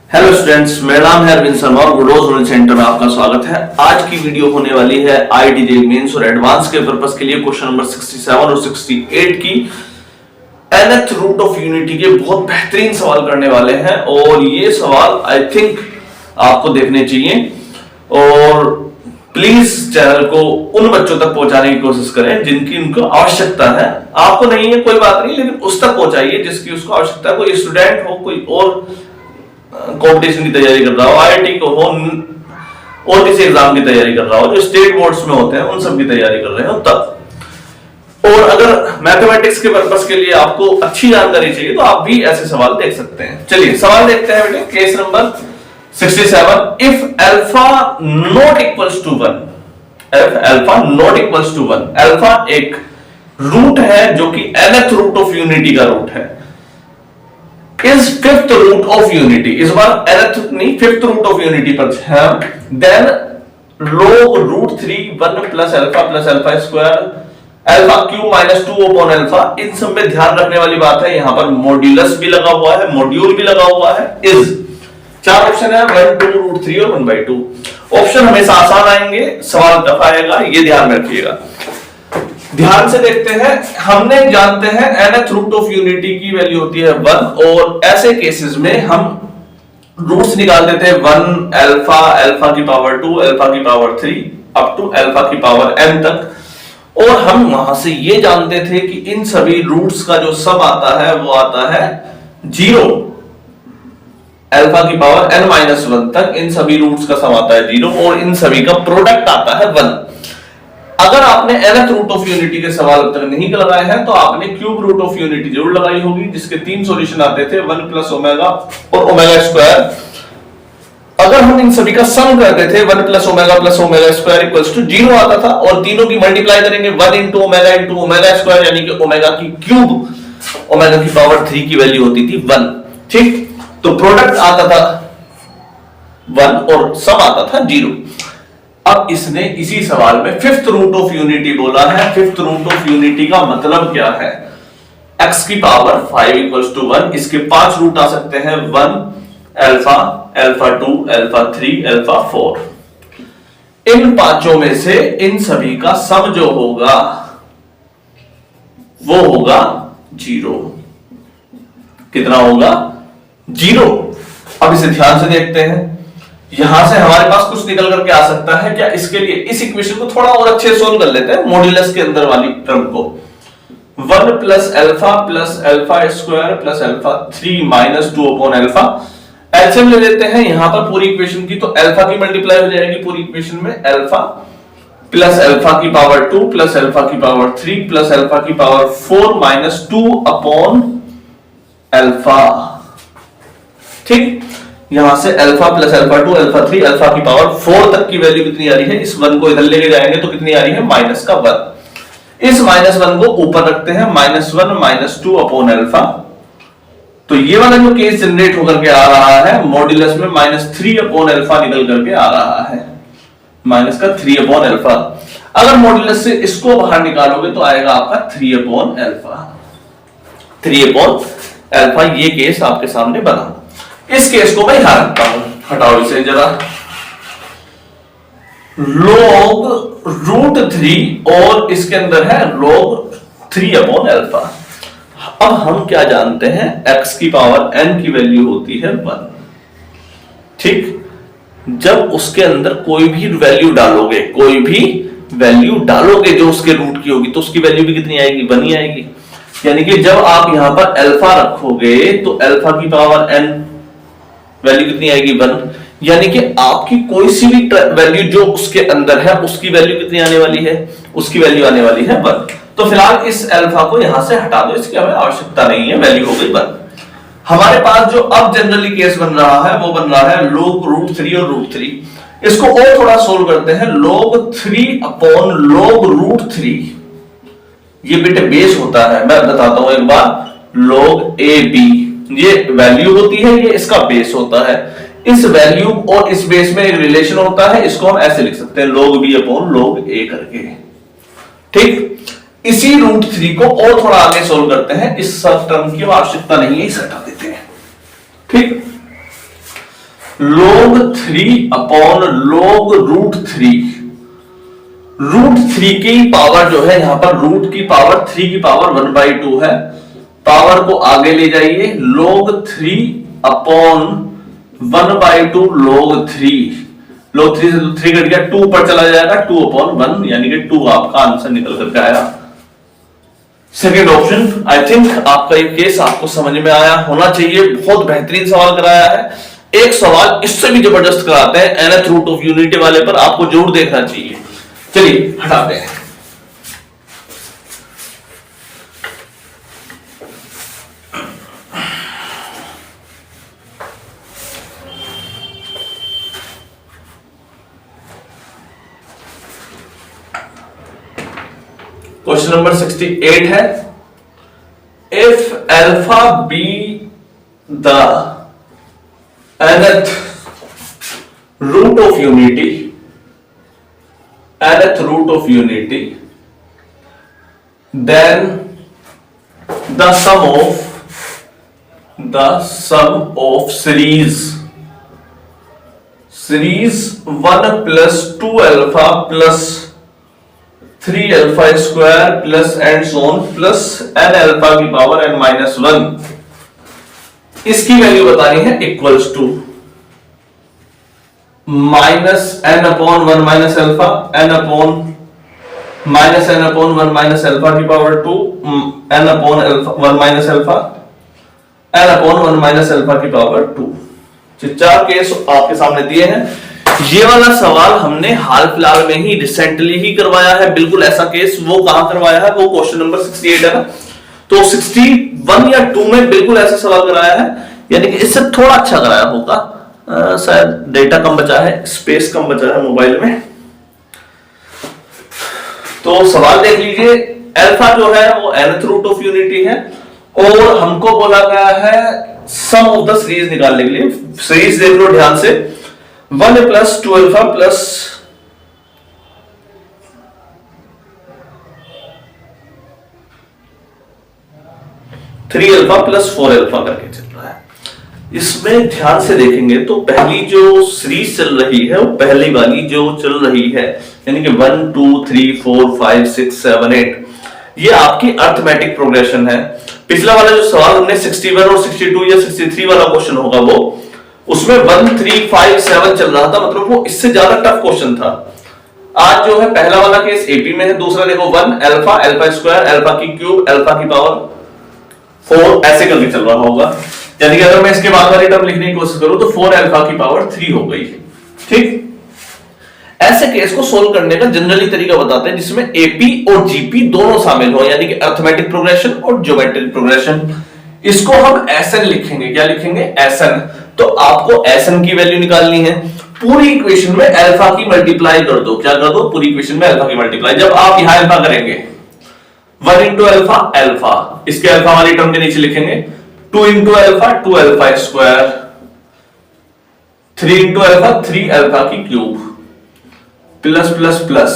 Hello students, मेरा नाम है अरविंद शर्मा और गुडोज नॉलेज सेंटर में आपका स्वागत है। आज की वीडियो होने वाली है आईआईटी मेंस और एडवांस के पर्पस के लिए क्वेश्चन नंबर 67 और 68 की nth रूट ऑफ यूनिटी के बहुत बेहतरीन सवाल करने वाले हैं और ये सवाल आई थिंक आपको देखने चाहिए। और प्लीज चैनल को उन बच्चों तक पहुंचाने की कोशिश करें जिनकी उनको आवश्यकता है। आपको नहीं है कोई बात नहीं, लेकिन उस तक पहुंचाइए जिसकी उसको आवश्यकता है। कोई स्टूडेंट हो, कोई और कंपटीशन की तैयारी कर रहा हो, आईआईटी को हो और किसी एग्जाम की तैयारी कर रहा हो, जो स्टेट बोर्ड्स में होते हैं उन सब की तैयारी कर रहे हो तब। और अगर मैथमेटिक्स के पर्पस के लिए आपको अच्छी जानकारी चाहिए तो आप भी ऐसे सवाल देख सकते हैं। चलिए सवाल देखते हैं बेटे। Case number 67, if alpha not equals to 1, if alpha not equals to 1, alpha एक रूट है जो कि nth रूट ऑफ यूनिटी का रूट है, is fifth root of unity, इस बार nth नहीं fifth root of unity पर है, then log root 3 1 plus alpha square alpha cube minus 2 upon alpha। इन सब में ध्यान रखने वाली बात है, यहां पर मॉड्यूलस भी लगा हुआ है, मॉड्यूल भी लगा हुआ है। is चार ऑप्शन है, 1 2 रूट 3 और 1/2। ऑप्शन हमेशा आसान आएंगे, सवाल टफ आएगा, ये ध्यान में रखिएगा। ध्यान से देखते हैं। हमने जानते हैं nth रूट ऑफ यूनिटी की वैल्यू होती है 1 और ऐसे केसेस में हम रूट्स निकाल देते हैं 1 अल्फा, अल्फा की पावर 2, अल्फा की पावर 3 अप टू अल्फा की पावर n तक। और हम वहां से ये जानते थे कि इन सभी रूट्स का जो सम आता है वो आता है 0, अल्फा की पावर n-1 तक इन सभी रूट्स का सम आता है 0 और इन सभी का प्रोडक्ट आता है 1। अगर आपने nth रूट ऑफ यूनिटी के सवाल अब तक नहीं लगाए हैं तो आपने क्यूब रूट ऑफ यूनिटी जरूर लगाई होगी, जिसके 3 सॉल्यूशन आते थे, 1 प्लस ओमेगा और ओमेगा स्क्वायर। अगर हम इन सभी का सम करते थे 1 plus omega square equals to 0 आता था और तीनों की मल्टीप्लाई करेंगे 1 इंटू ओमेगा स्क्वायर, यानी कि ओमेगा की क्यूब, ओमेगा की पावर 3 की वैल्यू होती थी 1। ठीक, तो प्रोडक्ट आता था 1 और सम आता था 0। अब इसने इसी सवाल में फिफ्थ रूट ऑफ यूनिटी बोला है। फिफ्थ रूट ऑफ यूनिटी का मतलब क्या है? x की पावर 5 इक्वल्स टू 1, इसके 5 रूट आ सकते हैं, 1 अल्फा, अल्फा 2, अल्फा 3, अल्फा 4। इन पांचों में से इन सभी का सम जो होगा वो होगा 0। कितना होगा? 0। अब इसे ध्यान से देखते हैं। यहां से हमारे पास कुछ निकल करके आ सकता है क्या? इसके लिए इस इक्वेशन को थोड़ा और अच्छे से सोल्व कर लेते हैं। मॉड्यूलस के अंदर वाली टर्म को 1 plus alpha square plus alpha 3 minus 2 upon alpha. LCM ले लेते हैं यहां पर पूरी इक्वेशन की, तो अल्फा की मल्टीप्लाई हो जाएगी पूरी इक्वेशन में, अल्फा प्लस अल्फा की पावर 2 प्लस अल्फा की पावर 3 प्लस अल्फा की पावर 4 माइनस 2 अपॉन अल्फा। ठीक, यहां से alpha plus alpha 2 alpha 3 alpha की पावर 4 तक की वैल्यू कितनी आ रही है? इस 1 को इधर लेके जाएंगे तो कितनी आ रही है? माइनस का 1। इस -1 को ऊपर रखते हैं, -1 -2 अपॉन अल्फा। तो ये वाला जो केस जनरेट होकर के आ रहा है, मॉड्यूलस में -3 अपॉन अल्फा निकल करके आ रहा है, माइनस का 3 अपॉन अल्फा। अगर मॉड्यूलस से इसको बाहर निकालोगे तो आएगा आपका 3 अपॉन अल्फा। 3 अपॉन अल्फा ये केस आपके सामने बना। इस केस को मैं यहां रखता हूं, हटाओ इसे जरा। log रूट 3 और इसके अंदर है log 3 अपॉन अल्फा। अब हम क्या जानते हैं? x की पावर n की वैल्यू होती है 1। ठीक, जब उसके अंदर कोई भी वैल्यू डालोगे, कोई भी वैल्यू डालोगे जो उसके रूट की होगी, तो उसकी वैल्यू भी कितनी आएगी? 1 ही आएगी। यानी कि जब आप यहां पर अल्फा रखोगे तो अल्फा की पावर n वैल्यू कितनी आएगी? 1। यानी कि आपकी कोई सी भी वैल्यू जो उसके अंदर है उसकी वैल्यू कितनी आने वाली है? उसकी वैल्यू आने वाली है 1। तो फिलहाल इस अल्फा को यहां से हटा दो, इसकी हमें आवश्यकता नहीं है, वैल्यू हो गई 1। हमारे पास जो अब जनरली केस बन रहा है वो बन रहा है log रूट 3 और रूट 3। इसको और थोड़ा सोल्व करते हैं। log 3 अपॉन log रूट 3, ये बेटे बेस होता है, मैं बताता हूं एक बार। log ab ये वैल्यू होती है, ये इसका बेस होता है। इस वैल्यू और इस बेस में एक रिलेशन होता है, इसको हम ऐसे लिख सकते हैं log b upon log a करके। ठीक, इसी रूट 3 को और थोड़ा आगे सोल्व करते हैं। इस सब टर्म की आवश्यकता नहीं है, इसे हटा देते हैं। ठीक, log 3 upon log root 3। Root 3 की पावर जो है, यहां पर रूट की पावर 3 की पावर 1/2 है। पावर को आगे ले जाइए, log 3 अपॉन 1/2 log 3। log 3 से तो 3 कट गया, 2 पर चला जाएगा, 2 अपॉन 1 यानी कि 2 आपका आंसर निकल करके आया। Second option. आई थिंक आपका ये केस आपको समझ में आया होना चाहिए। बहुत बेहतरीन सवाल कराया है। एक सवाल इससे भी जबरदस्त कराते हैं nth रूट ऑफ यूनिटी वाले पर, आपको जरूर देखना चाहिए। चलिए हटाते हैं। क्वेश्चन नंबर 68 है, if alpha be the nth root of unity, nth root of unity, then the sum of series 1 plus 2 alpha plus 3 alpha square plus and so on plus n alpha की power n minus 1, इसकी value बतानी है equals to minus n upon 1 minus alpha, n upon minus n upon 1 minus alpha की power 2, n upon 1 minus alpha, n upon 1 minus alpha की power 2। चार case आपके सामने दिए हैं। ये वाला सवाल हमने हाल फिलहाल में ही रिसेंटली ही करवाया है, बिल्कुल ऐसा केस। वो कहां करवाया है, वो क्वेश्चन नंबर 68 है ना, तो 61 या 2 में बिल्कुल ऐसा सवाल कराया है, यानी कि इससे थोड़ा अच्छा कराया होगा। शायद डेटा कम बचा है, स्पेस कम बचा है मोबाइल में। तो सवाल देख लीजिए, अल्फा जो है वो nth रूट ऑफ यूनिटी है और हमको बोला गया है सम ऑफ द सीरीज निकालने के लिए। सीरीज देख लो ध्यान से, 1 plus 2 alpha plus 3 alpha plus 4 alpha करके चल रहा है। इसमें ध्यान से देखेंगे तो पहली जो सीरीज चल रही है वो पहली वाली जो चल रही है, यानी कि 1 2 3 4 5 6 7 8, ये आपकी अर्थमेटिक प्रोग्रेशन है। पिछला वाला जो सवाल हमने 61 और 62 या 63 वाला क्वेश्चन होगा वो, उसमें 1 3 5 7 चल रहा था, मतलब वो इससे ज्यादा टफ क्वेश्चन था। आज जो है पहला वाला केस एपी में है, दूसरा देखो 1 अल्फा, अल्फा स्क्वायर, अल्फा की क्यूब, अल्फा की पावर 4 ऐसे करके चल रहा होगा। यानी कि अगर मैं इसके बाद वाली टर्म लिखने की कोशिश करूं तो 4 अल्फा की पावर 3 हो गई। ठीक, ऐसे केस को सोल्व करने का जनरली तरीका बताते हैं जिसमें एपी और जीपी दोनों शामिल हो, यानी कि अर्थमेटिक प्रोग्रेशन और ज्योमेट्रिक प्रोग्रेशन। इसको हम एसएन लिखेंगे। क्या लिखेंगे? एसएन। तो आपको एसएन की वैल्यू निकालनी है। पूरी इक्वेशन में अल्फा की मल्टीप्लाई कर दो। क्या कर दो? पूरी इक्वेशन में अल्फा की मल्टीप्लाई। जब आप यहां अल्फा करेंगे 1 इंटू अल्फा अल्फा, इसके अल्फा वाली टर्म के नीचे लिखेंगे 2 into alpha 2 alpha square, 3 into alpha 3 alpha की cube plus plus plus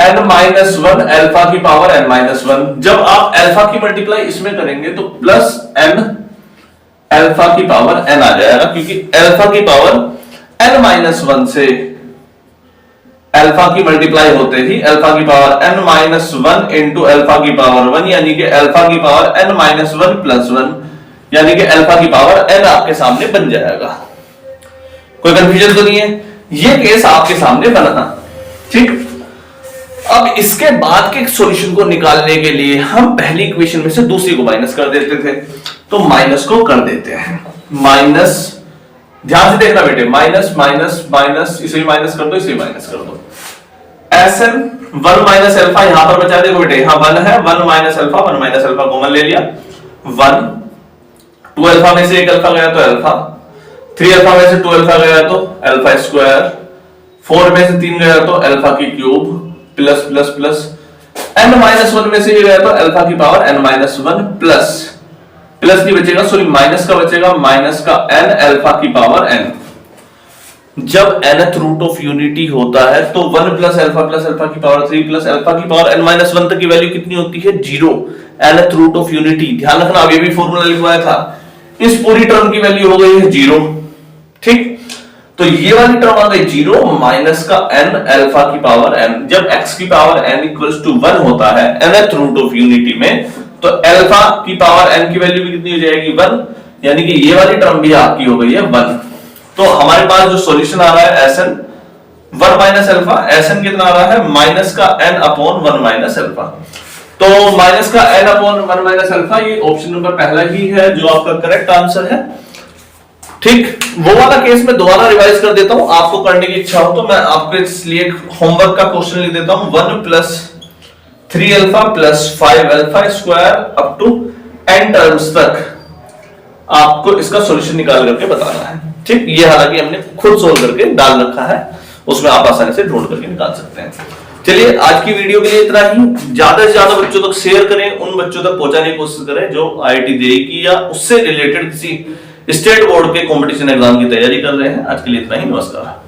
n minus 1 alpha की पावर n माइनस 1। जब आप अल्फा की मल्टीप्लाई इसमें करेंगे तो प्लस n अल्फा की पावर n आ जाएगा, क्योंकि अल्फा की पावर n माइनस 1 से अल्फा की मल्टीप्लाई होते ही अल्फा की power n minus 1 into alpha की पावर 1, यानी कि अल्फा की पावर n माइनस 1 प्लस 1, यानी कि अल्फा की पावर n आपके सामने बन जाएगा। कोई कंफ्यूजन तो नहीं है? ये केस आपके सामने बना। ठीक, अब इसके बाद के सॉल्यूशन को निकालने के लिए हम पहली इक्वेशन में से दूसरी को माइनस कर देते थे, तो माइनस को कर देते हैं। माइनस, ध्यान से देखना बेटे, माइनस माइनस माइनस, इसे भी माइनस कर दो, इसे भी माइनस कर दो। एसएन 1 माइनस अल्फा यहां पर बचा देखो बेटे, यहां 1 है, 1 minus alpha, 1 minus alpha common ले लिया। 1 2 अल्फा में से 1 अल्फा गया तो अल्फा, 3 अल्फा में से 2 अल्फा गया तो अल्फा स्क्वायर, 4 में से 3 गया तो अल्फा की cube plus plus plus, n minus 1 में से ये गया तो अल्फा की power n minus 1 plus plus नहीं बचेगा, सॉरी माइनस का बचेगा, माइनस का n अल्फा की पावर n। जब nth रूट ऑफ यूनिटी होता है तो 1 प्लस अल्फा की पावर 3 प्लस अल्फा की पावर n माइनस 1 तक की वैल्यू कितनी होती है? 0। nth रूट ऑफ यूनिटी, ध्यान रखना, अभी भी फॉर्मूला लिखवाया था, इस पूरी टर्म की वैल्यू हो गई है 0। ठीक, तो ये वाली टर्म आ गई 0 माइनस का n अल्फा की पावर n। जब x की पावर n इक्वल्स टू 1 होता है nth रूट ऑफ यूनिटी में, तो अल्फा की पावर n की वैल्यू भी कितनी हो जाएगी 1, यानी कि ये वाली टर्म भी आपकी हो गई है 1। तो हमारे पास जो सॉल्यूशन आ रहा है Sn 1 माइनस अल्फा, Sn कितना आ रहा है माइनस का n अपॉन 1 माइनस अल्फा। तो माइनस का n अपॉन 1 माइनस अल्फा, ये ऑप्शन नंबर पहला ही है जो आपका करेक्ट आंसर है। ठीक, वो वाला केस में दोबारा रिवाइज कर देता हूं, आपको करने की इच्छा हो तो मैं आपके लिए होमवर्क का क्वेश्चन लिख देता हूं। 1 plus 3 alpha plus 5 alpha square up to n terms तक आपको इसका सॉल्यूशन निकाल करके बताना है। ठीक, ये हालांकि हमने खुद सोल्व करके डाल रखा है, उसमें आप आसानी से ढूंढ करके निकाल सकते हैं। चलिए, आज की वीडियो के लिए इतना ही। ज्यादा से ज्यादा बच्चों तक शेयर करें, उन बच्चों तक पहुंचाने की कोशिश करें जो IIT जेईई की या उससे रिलेटेड किसी स्टेट बोर्ड के कंपटीशन एग्जाम की तैयारी कर रहे हैं। आज के लिए इतना ही, नमस्कार।